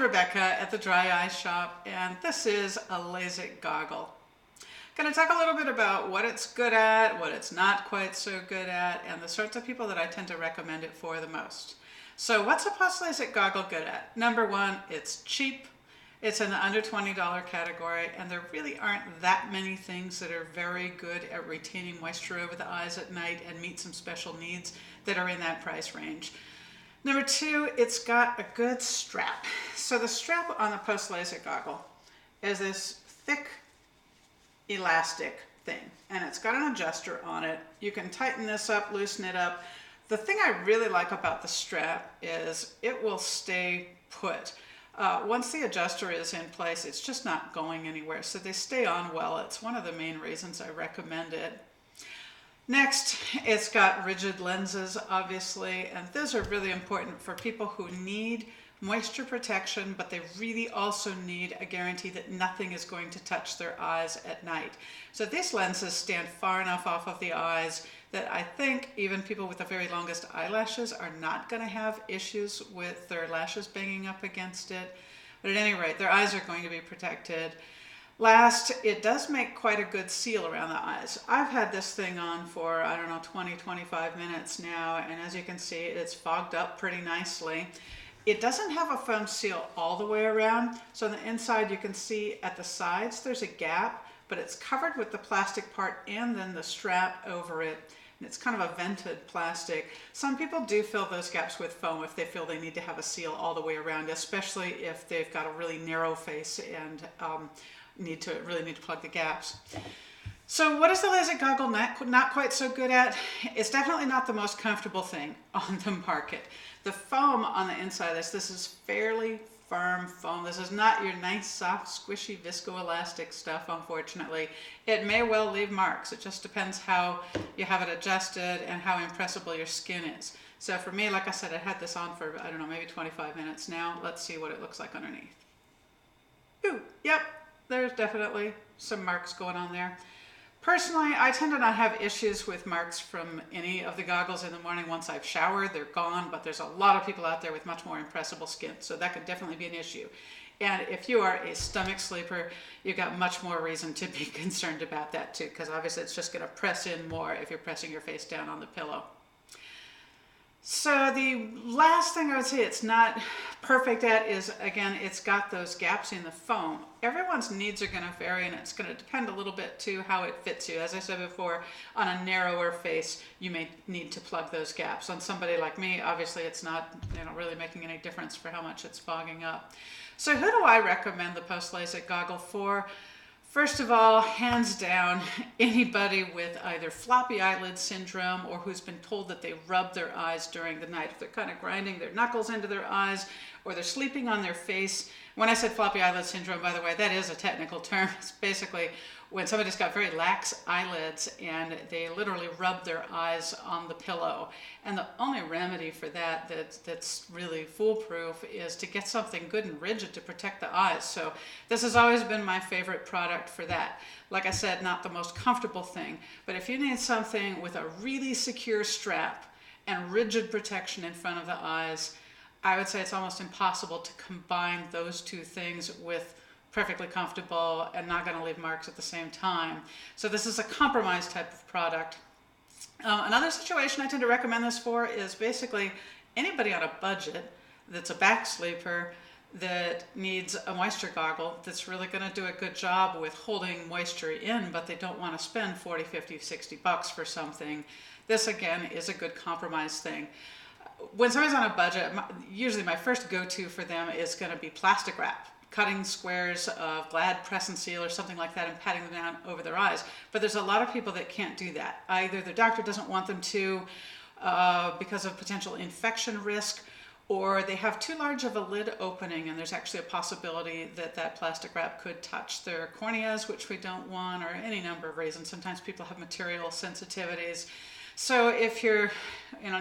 I'm Rebecca at the Dry Eye Shop, and this is a LASIK goggle. I'm going to talk a little bit about what it's good at, what it's not quite so good at, and the sorts of people that I tend to recommend it for the most. So what's a Post LASIK goggle good at? Number one, it's cheap. It's in the under $20 category, and there really aren't that many things that are very good at retaining moisture over the eyes at night and meet some special needs that are in that price range. Number two, it's got a good strap. So the strap on the Post LASIK goggle is this thick elastic thing, and it's got an adjuster on it. You can tighten this up, loosen it up. The thing I really like about the strap is it will stay put. Once the adjuster is in place, it's just not going anywhere, so they stay on well. It's one of the main reasons I recommend it. Next, it's got rigid lenses, obviously, and those are really important for people who need moisture protection, but they really also need a guarantee that nothing is going to touch their eyes at night. So these lenses stand far enough off of the eyes that I think even people with the very longest eyelashes are not going to have issues with their lashes banging up against it. But at any rate, their eyes are going to be protected. Last, it does make quite a good seal around the eyes. I've had this thing on for, 20, 25 minutes now, and as you can see, it's fogged up pretty nicely. It doesn't have a foam seal all the way around, so on the inside you can see at the sides there's a gap, but it's covered with the plastic part and then the strap over it. And it's kind of a vented plastic. Some people do fill those gaps with foam if they feel they need to have a seal all the way around, especially if they've got a really narrow face and really need to plug the gaps. So what is the LASIK goggle not quite so good at? It's definitely not the most comfortable thing on the market. The foam on the inside of this is fairly firm foam. This is not your nice, soft, squishy, viscoelastic stuff, unfortunately. It may well leave marks. It just depends how you have it adjusted and how impressible your skin is. So for me, like I said, I had this on for, maybe 25 minutes now. Let's see what it looks like underneath. Ooh, yep, there's definitely some marks going on there. Personally, I tend to not have issues with marks from any of the goggles in the morning. Once I've showered, they're gone, but there's a lot of people out there with much more impressible skin, so that could definitely be an issue. And if you are a stomach sleeper, you've got much more reason to be concerned about that too, because obviously it's just going to press in more if you're pressing your face down on the pillow. So the last thing I would say it's not perfect at is, again, it's got those gaps in the foam. Everyone's needs are going to vary, and it's going to depend a little bit to how it fits you. As I said before, on a narrower face, you may need to plug those gaps. On somebody like me, obviously it's not really making any difference for how much it's fogging up. So who do I recommend the Post LASIK goggle for? First of all, hands down, anybody with either floppy eyelid syndrome or who's been told that they rub their eyes during the night. If they're kind of grinding their knuckles into their eyes or they're sleeping on their face. When I said floppy eyelid syndrome, by the way, that is a technical term. It's basically when somebody's got very lax eyelids and they literally rub their eyes on the pillow. And the only remedy for that that's really foolproof is to get something good and rigid to protect the eyes. So this has always been my favorite product for that. Like I said, not the most comfortable thing, but if you need something with a really secure strap and rigid protection in front of the eyes, I would say it's almost impossible to combine those two things with perfectly comfortable and not going to leave marks at the same time. So this is a compromise type of product. Another situation I tend to recommend this for is basically anybody on a budget that's a back sleeper that needs a moisture goggle that's really going to do a good job with holding moisture in, but they don't want to spend 40, 50, 60 bucks for something. This again is a good compromise thing. When somebody's on a budget, usually my first go-to for them is going to be plastic wrap. Cutting squares of Glad press and seal or something like that and patting them down over their eyes. But there's a lot of people that can't do that. Either their doctor doesn't want them to because of potential infection risk, or they have too large of a lid opening and there's actually a possibility that that plastic wrap could touch their corneas, which we don't want, or any number of reasons. Sometimes people have material sensitivities. So if you're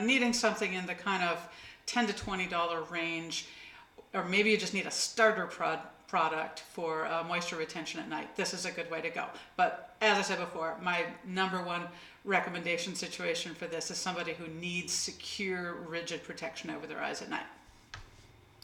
needing something in the kind of $10 to $20 range, or maybe you just need a starter product for moisture retention at night, this is a good way to go. But as I said before, my number one recommendation situation for this is somebody who needs secure, rigid protection over their eyes at night.